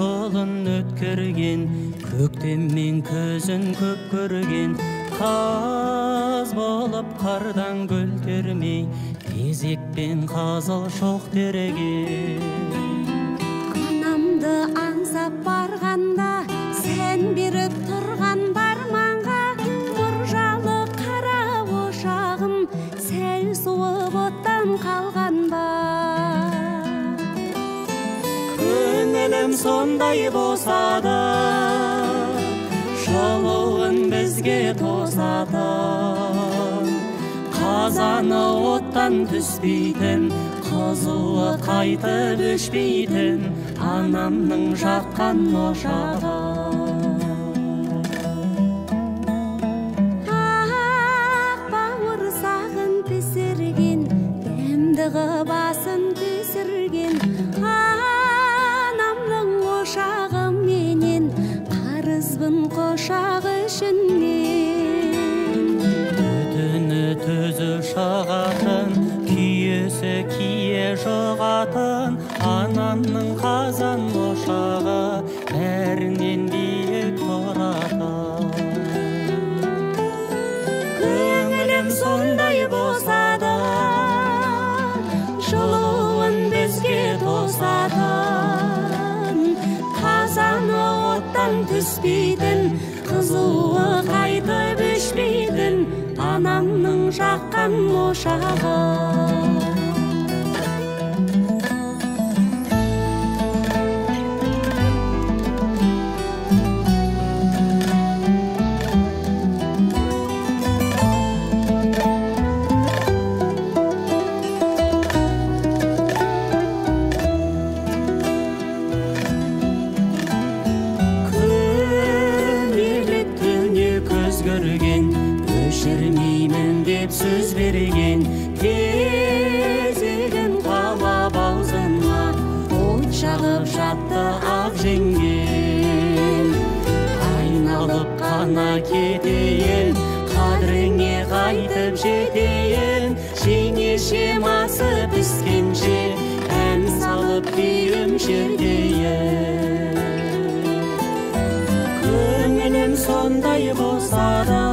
жолын өткерген, көктеммен көзін көп көрген, қаз болып қардан көлтермей, кезекпен қазыл шоқ тереген. Анамды аңсап барғанда, сен беріп тұрған барманға, мұржалы қара ошағым сәл суып оттан қалған ба? Көңілім сондай босады, жолуын бізге тосады. Қазаны оттан түспейтін, қызуы қайтып өшпейтін, анамның жаққан ошағы. Ақ бауырсағын пісірген, дәмдігі басын түсірген, анамның ошағы менен, қарызбын қошағы үшін мен. Түтіні түзі шығатын, күйесі кие жоғатын, анамның қазан ошағы бәрінен биік тұратын. Көңілім сондай босады, жылуын бізге тосатын, қазаны оттан түспейтін, қызуы қайтып өшпейтін, анамның жаққан ошағы. Көрген, өшірмеймін деп сөз берген, кезегін қалап аузыма, от жағып жатты ақ жеңген. Айналып қана кетейін, қадіріңе қайтып жетейін, жеңешем асы піскенше, ән салып күйім шертейін. Көңілім сондай босады,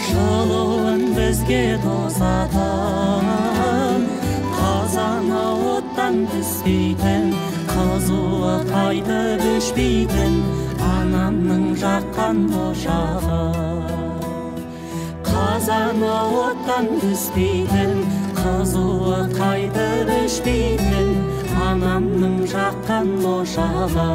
жылуын бізге тосатын, қазаны оттан түспейтін, қызуы қайтып өшпейтін, анамның жаққан ошағы. Қазаны оттан түспейтін, қызуы қайтып өшпейтін, анамның жаққан ошағы.